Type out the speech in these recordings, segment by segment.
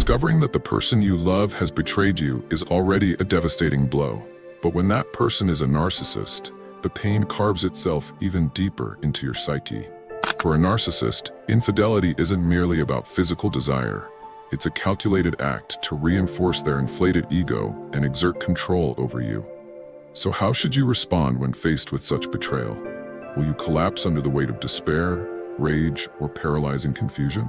Discovering that the person you love has betrayed you is already a devastating blow. But when that person is a narcissist, the pain carves itself even deeper into your psyche. For a narcissist, infidelity isn't merely about physical desire. It's a calculated act to reinforce their inflated ego and exert control over you. So how should you respond when faced with such betrayal? Will you collapse under the weight of despair, rage, or paralyzing confusion?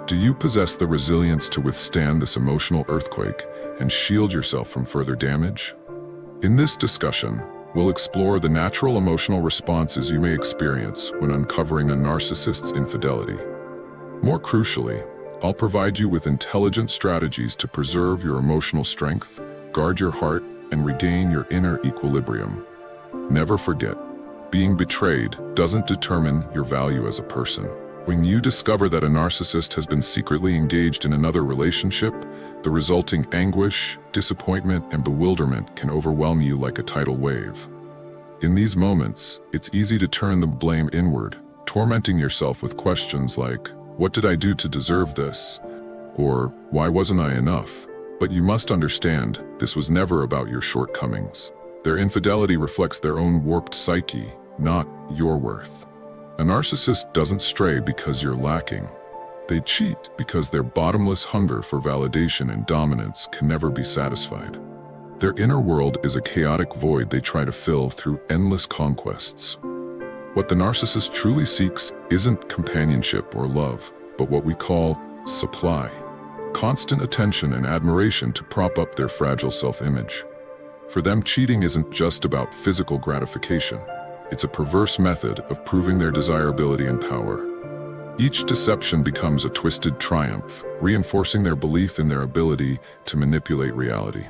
Do you possess the resilience to withstand this emotional earthquake and shield yourself from further damage? In this discussion, we'll explore the natural emotional responses you may experience when uncovering a narcissist's infidelity. More crucially, I'll provide you with intelligent strategies to preserve your emotional strength, guard your heart, and regain your inner equilibrium. Never forget, being betrayed doesn't determine your value as a person. When you discover that a narcissist has been secretly engaged in another relationship, the resulting anguish, disappointment, and bewilderment can overwhelm you like a tidal wave. In these moments, it's easy to turn the blame inward, tormenting yourself with questions like, "What did I do to deserve this?" Or, "Why wasn't I enough?" But you must understand, this was never about your shortcomings. Their infidelity reflects their own warped psyche, not your worth. A narcissist doesn't stray because you're lacking. They cheat because their bottomless hunger for validation and dominance can never be satisfied. Their inner world is a chaotic void they try to fill through endless conquests. What the narcissist truly seeks isn't companionship or love, but what we call supply. Constant attention and admiration to prop up their fragile self-image. For them, cheating isn't just about physical gratification. It's a perverse method of proving their desirability and power. Each deception becomes a twisted triumph, reinforcing their belief in their ability to manipulate reality.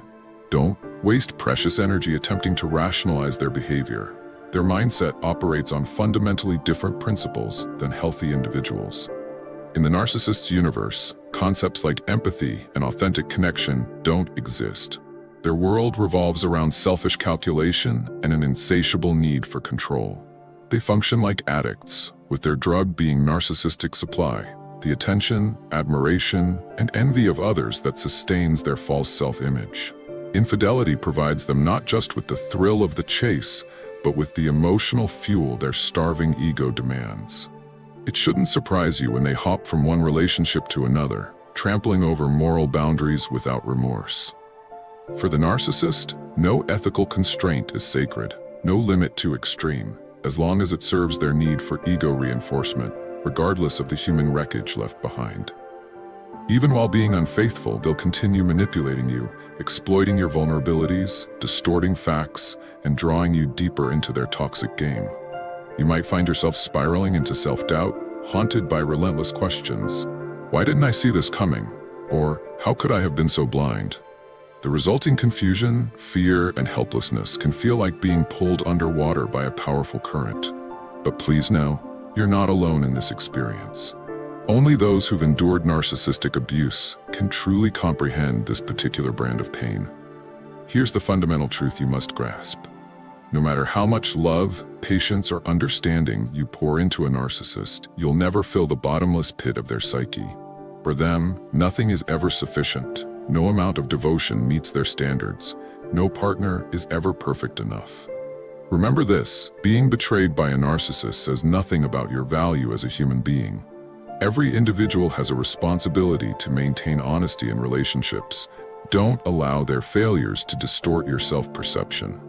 Don't waste precious energy attempting to rationalize their behavior. Their mindset operates on fundamentally different principles than healthy individuals. In the narcissist's universe, concepts like empathy and authentic connection don't exist. Their world revolves around selfish calculation and an insatiable need for control. They function like addicts, with their drug being narcissistic supply, the attention, admiration, and envy of others that sustains their false self-image. Infidelity provides them not just with the thrill of the chase, but with the emotional fuel their starving ego demands. It shouldn't surprise you when they hop from one relationship to another, trampling over moral boundaries without remorse. For the narcissist, no ethical constraint is sacred, no limit too extreme, as long as it serves their need for ego reinforcement, regardless of the human wreckage left behind. Even while being unfaithful, they'll continue manipulating you, exploiting your vulnerabilities, distorting facts, and drawing you deeper into their toxic game. You might find yourself spiraling into self-doubt, haunted by relentless questions. "Why didn't I see this coming?" Or, "How could I have been so blind?" The resulting confusion, fear, and helplessness can feel like being pulled underwater by a powerful current. But please know, you're not alone in this experience. Only those who've endured narcissistic abuse can truly comprehend this particular brand of pain. Here's the fundamental truth you must grasp. No matter how much love, patience, or understanding you pour into a narcissist, you'll never fill the bottomless pit of their psyche. For them, nothing is ever sufficient. No amount of devotion meets their standards. No partner is ever perfect enough. Remember this, being betrayed by a narcissist says nothing about your value as a human being. Every individual has a responsibility to maintain honesty in relationships. Don't allow their failures to distort your self-perception.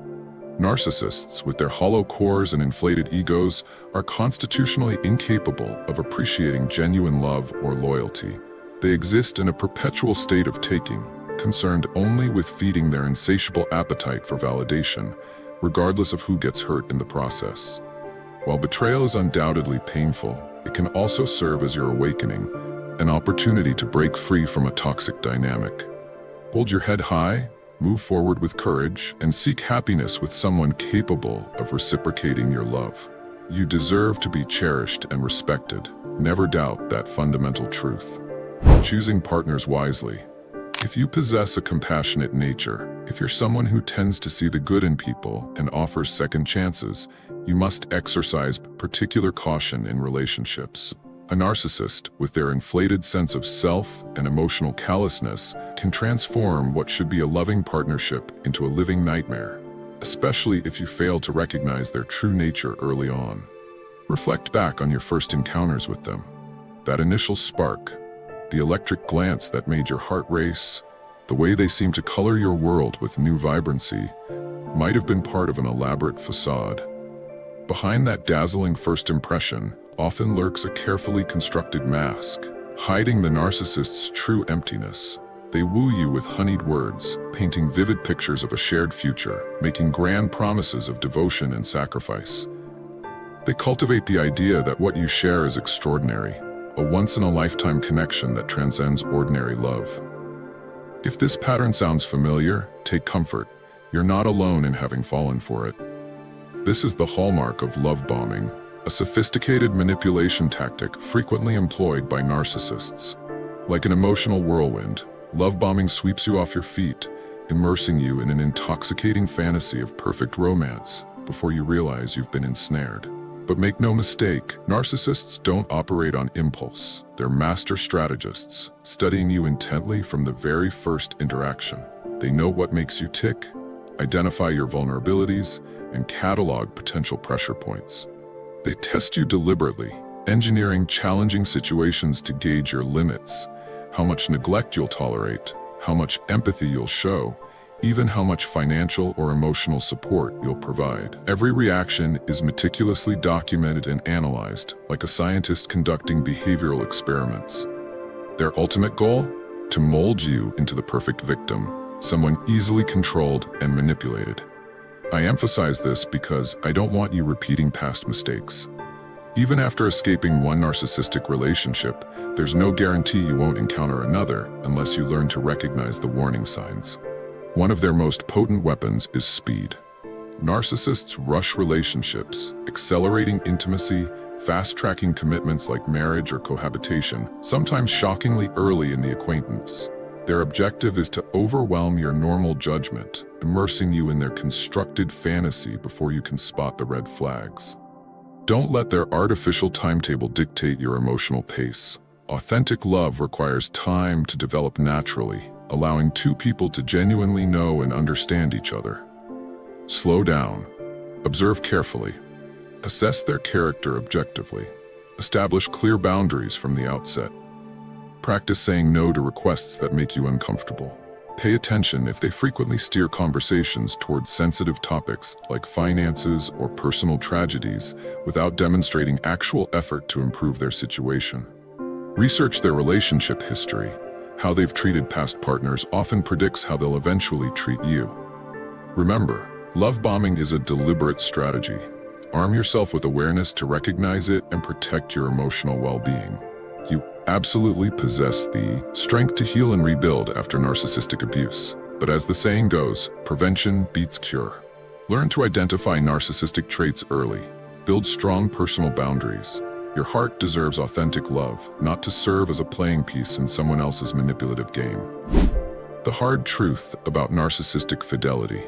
Narcissists, with their hollow cores and inflated egos, are constitutionally incapable of appreciating genuine love or loyalty. They exist in a perpetual state of taking, concerned only with feeding their insatiable appetite for validation, regardless of who gets hurt in the process. While betrayal is undoubtedly painful, it can also serve as your awakening, an opportunity to break free from a toxic dynamic. Hold your head high, move forward with courage, and seek happiness with someone capable of reciprocating your love. You deserve to be cherished and respected. Never doubt that fundamental truth. Choosing partners wisely. If you possess a compassionate nature, if you're someone who tends to see the good in people and offers second chances, you must exercise particular caution in relationships. A narcissist, with their inflated sense of self and emotional callousness, can transform what should be a loving partnership into a living nightmare, especially if you fail to recognize their true nature early on. Reflect back on your first encounters with them. That initial spark, the electric glance that made your heart race, the way they seemed to color your world with new vibrancy, might have been part of an elaborate facade. Behind that dazzling first impression often lurks a carefully constructed mask, hiding the narcissist's true emptiness. They woo you with honeyed words, painting vivid pictures of a shared future, making grand promises of devotion and sacrifice. They cultivate the idea that what you share is extraordinary, a once-in-a-lifetime connection that transcends ordinary love. If this pattern sounds familiar, take comfort. You're not alone in having fallen for it. This is the hallmark of love bombing, a sophisticated manipulation tactic frequently employed by narcissists. Like an emotional whirlwind, love bombing sweeps you off your feet, immersing you in an intoxicating fantasy of perfect romance before you realize you've been ensnared. But make no mistake, narcissists don't operate on impulse. They're master strategists, studying you intently from the very first interaction. They know what makes you tick, identify your vulnerabilities, and catalog potential pressure points. They test you deliberately, engineering challenging situations to gauge your limits, how much neglect you'll tolerate, how much empathy you'll show, even how much financial or emotional support you'll provide. Every reaction is meticulously documented and analyzed, like a scientist conducting behavioral experiments. Their ultimate goal? To mold you into the perfect victim, someone easily controlled and manipulated. I emphasize this because I don't want you repeating past mistakes. Even after escaping one narcissistic relationship, there's no guarantee you won't encounter another unless you learn to recognize the warning signs. One of their most potent weapons is speed. Narcissists rush relationships, accelerating intimacy, fast-tracking commitments like marriage or cohabitation, sometimes shockingly early in the acquaintance. Their objective is to overwhelm your normal judgment, immersing you in their constructed fantasy before you can spot the red flags. Don't let their artificial timetable dictate your emotional pace. Authentic love requires time to develop naturally, allowing two people to genuinely know and understand each other. Slow down. Observe carefully. Assess their character objectively. Establish clear boundaries from the outset. Practice saying no to requests that make you uncomfortable. Pay attention if they frequently steer conversations towards sensitive topics like finances or personal tragedies without demonstrating actual effort to improve their situation. Research their relationship history. How they've treated past partners often predicts how they'll eventually treat you. Remember, love bombing is a deliberate strategy. Arm yourself with awareness to recognize it and protect your emotional well-being. You absolutely possess the strength to heal and rebuild after narcissistic abuse. But as the saying goes, prevention beats cure. Learn to identify narcissistic traits early. Build strong personal boundaries. Your heart deserves authentic love, not to serve as a playing piece in someone else's manipulative game. The hard truth about narcissistic fidelity.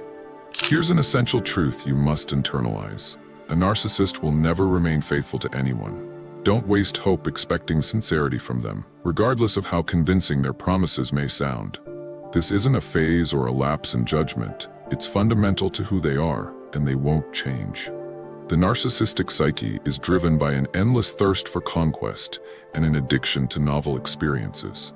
Here's an essential truth you must internalize. A narcissist will never remain faithful to anyone. Don't waste hope expecting sincerity from them, regardless of how convincing their promises may sound. This isn't a phase or a lapse in judgment. It's fundamental to who they are, and they won't change. The narcissistic psyche is driven by an endless thirst for conquest and an addiction to novel experiences.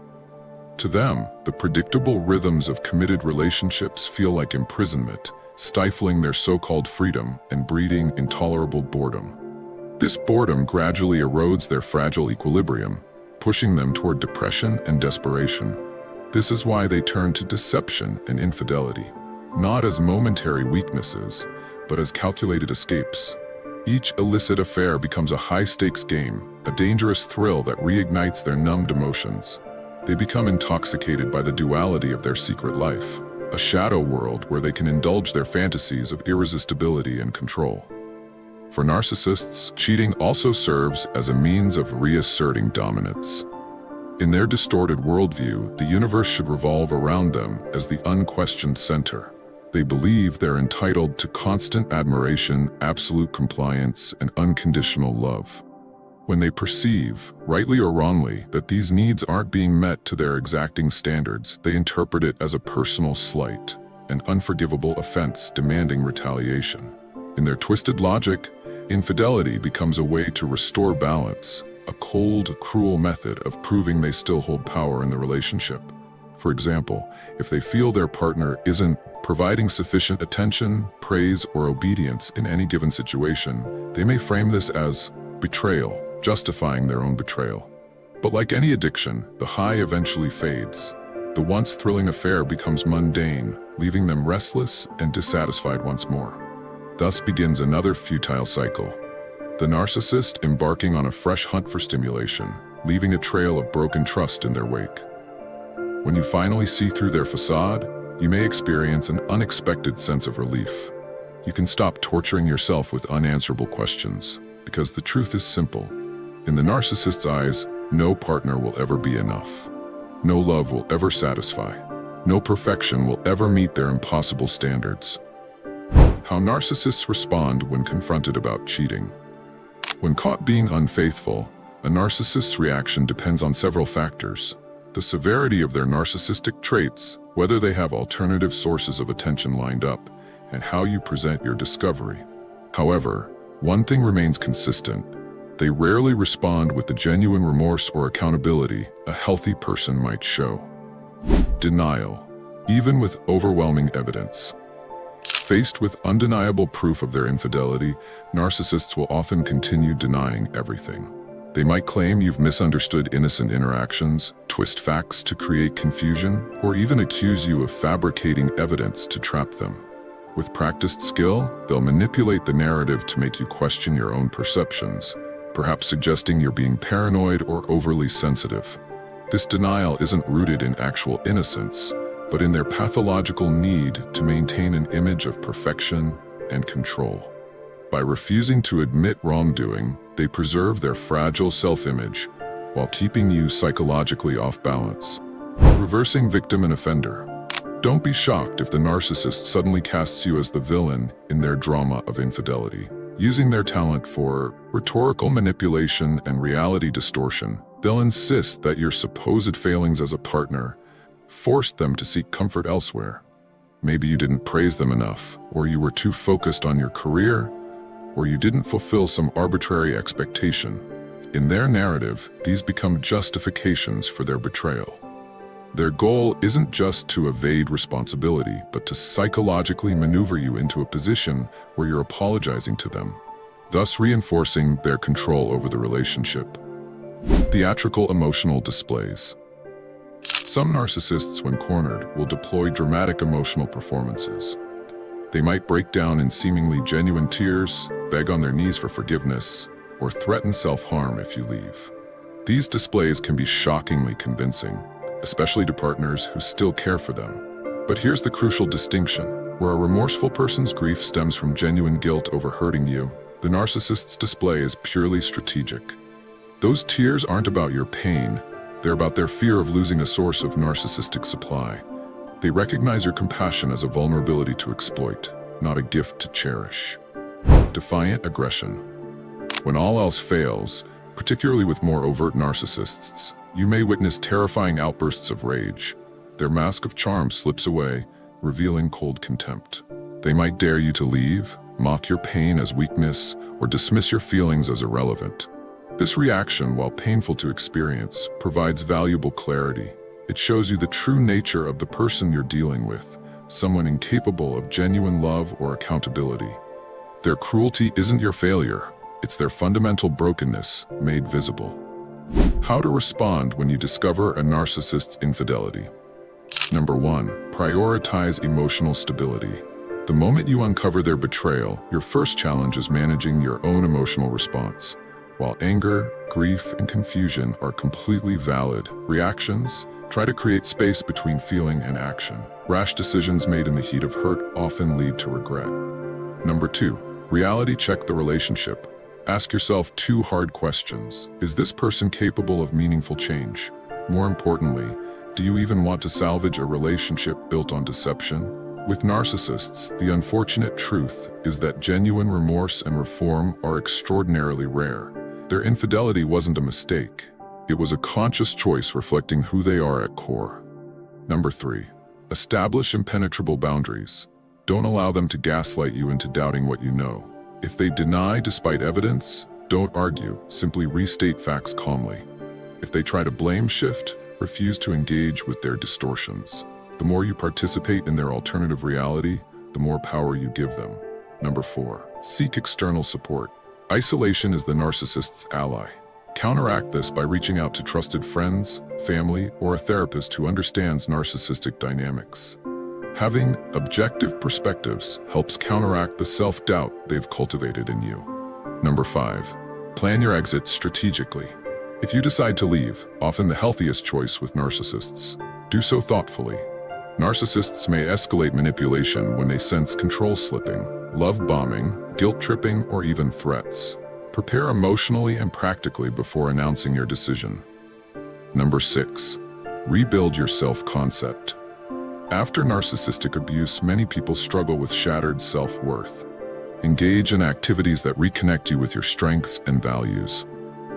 To them, the predictable rhythms of committed relationships feel like imprisonment, stifling their so-called freedom and breeding intolerable boredom. This boredom gradually erodes their fragile equilibrium, pushing them toward depression and desperation. This is why they turn to deception and infidelity, not as momentary weaknesses, but as calculated escapes. Each illicit affair becomes a high-stakes game, a dangerous thrill that reignites their numbed emotions. They become intoxicated by the duality of their secret life, a shadow world where they can indulge their fantasies of irresistibility and control. For narcissists, cheating also serves as a means of reasserting dominance. In their distorted worldview, the universe should revolve around them as the unquestioned center. They believe they're entitled to constant admiration, absolute compliance, and unconditional love. When they perceive, rightly or wrongly, that these needs aren't being met to their exacting standards, they interpret it as a personal slight, an unforgivable offense demanding retaliation. In their twisted logic, infidelity becomes a way to restore balance, a cold, cruel method of proving they still hold power in the relationship. For example, if they feel their partner isn't providing sufficient attention, praise, or obedience in any given situation, they may frame this as betrayal, justifying their own betrayal. But like any addiction, the high eventually fades. The once thrilling affair becomes mundane, leaving them restless and dissatisfied once more. Thus begins another futile cycle. The narcissist embarking on a fresh hunt for stimulation, leaving a trail of broken trust in their wake. When you finally see through their facade, you may experience an unexpected sense of relief. You can stop torturing yourself with unanswerable questions, because the truth is simple. In the narcissist's eyes, no partner will ever be enough. No love will ever satisfy. No perfection will ever meet their impossible standards. How narcissists respond when confronted about cheating. When caught being unfaithful, a narcissist's reaction depends on several factors. The severity of their narcissistic traits, whether they have alternative sources of attention lined up, and how you present your discovery. However, one thing remains consistent. They rarely respond with the genuine remorse or accountability a healthy person might show. Denial, even with overwhelming evidence. Faced with undeniable proof of their infidelity, narcissists will often continue denying everything. They might claim you've misunderstood innocent interactions, twist facts to create confusion, or even accuse you of fabricating evidence to trap them. With practiced skill, they'll manipulate the narrative to make you question your own perceptions, perhaps suggesting you're being paranoid or overly sensitive. This denial isn't rooted in actual innocence, but in their pathological need to maintain an image of perfection and control. By refusing to admit wrongdoing, they preserve their fragile self-image while keeping you psychologically off balance. Reversing victim and offender. Don't be shocked if the narcissist suddenly casts you as the villain in their drama of infidelity. Using their talent for rhetorical manipulation and reality distortion, they'll insist that your supposed failings as a partner forced them to seek comfort elsewhere. Maybe you didn't praise them enough, or you were too focused on your career, or you didn't fulfill some arbitrary expectation. In their narrative, these become justifications for their betrayal. Their goal isn't just to evade responsibility, but to psychologically maneuver you into a position where you're apologizing to them, thus reinforcing their control over the relationship. Theatrical emotional displays. Some narcissists, when cornered, will deploy dramatic emotional performances. They might break down in seemingly genuine tears, beg on their knees for forgiveness, or threaten self-harm if you leave. These displays can be shockingly convincing, especially to partners who still care for them. But here's the crucial distinction. Where a remorseful person's grief stems from genuine guilt over hurting you, the narcissist's display is purely strategic. Those tears aren't about your pain, they're about their fear of losing a source of narcissistic supply. They recognize your compassion as a vulnerability to exploit, not a gift to cherish. Defiant aggression. When all else fails, particularly with more overt narcissists, you may witness terrifying outbursts of rage. Their mask of charm slips away, revealing cold contempt. They might dare you to leave, mock your pain as weakness, or dismiss your feelings as irrelevant. This reaction, while painful to experience, provides valuable clarity. It shows you the true nature of the person you're dealing with, someone incapable of genuine love or accountability. Their cruelty isn't your failure, it's their fundamental brokenness made visible. How to respond when you discover a narcissist's infidelity. Number 1, prioritize emotional stability. The moment you uncover their betrayal, your first challenge is managing your own emotional response. While anger, grief, and confusion are completely valid reactions, try to create space between feeling and action. Rash decisions made in the heat of hurt often lead to regret. Number 2, reality check the relationship. Ask yourself 2 hard questions. Is this person capable of meaningful change? More importantly, do you even want to salvage a relationship built on deception? With narcissists, the unfortunate truth is that genuine remorse and reform are extraordinarily rare. Their infidelity wasn't a mistake. It was a conscious choice reflecting who they are at core. Number 3. Establish impenetrable boundaries. Don't allow them to gaslight you into doubting what you know. If they deny despite evidence, don't argue, simply restate facts calmly. If they try to blame shift, refuse to engage with their distortions. The more you participate in their alternative reality, the more power you give them. Number 4. Seek external support. Isolation is the narcissist's ally. Counteract this by reaching out to trusted friends, family, or a therapist who understands narcissistic dynamics. Having objective perspectives helps counteract the self-doubt they've cultivated in you. Number 5. Plan your exit strategically. If you decide to leave, often the healthiest choice with narcissists, do so thoughtfully. Narcissists may escalate manipulation when they sense control slipping, love bombing, guilt tripping, or even threats. Prepare emotionally and practically before announcing your decision. Number 6. Rebuild your self-concept. After narcissistic abuse, many people struggle with shattered self-worth. Engage in activities that reconnect you with your strengths and values.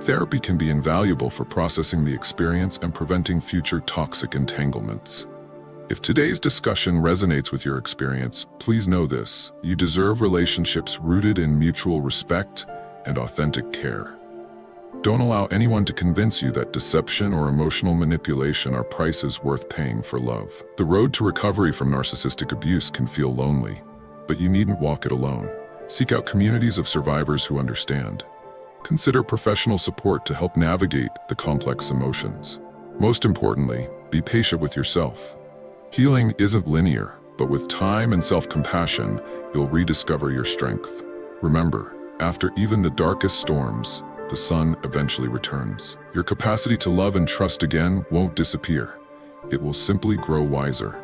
Therapy can be invaluable for processing the experience and preventing future toxic entanglements. If today's discussion resonates with your experience, please know this: you deserve relationships rooted in mutual respect and authentic care. Don't allow anyone to convince you that deception or emotional manipulation are prices worth paying for love. The road to recovery from narcissistic abuse can feel lonely, but you needn't walk it alone. Seek out communities of survivors who understand. Consider professional support to help navigate the complex emotions. Most importantly, be patient with yourself. Healing isn't linear, but with time and self-compassion, you'll rediscover your strength. Remember, after even the darkest storms, the sun eventually returns. Your capacity to love and trust again won't disappear. It will simply grow wiser.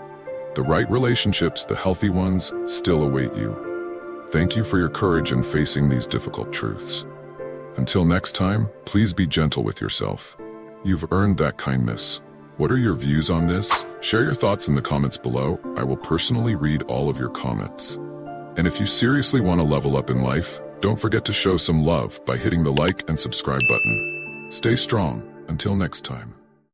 The right relationships, the healthy ones, still await you. Thank you for your courage in facing these difficult truths. Until next time, please be gentle with yourself. You've earned that kindness. What are your views on this? Share your thoughts in the comments below. I will personally read all of your comments. And if you seriously want to level up in life, don't forget to show some love by hitting the like and subscribe button. Stay strong. Until next time.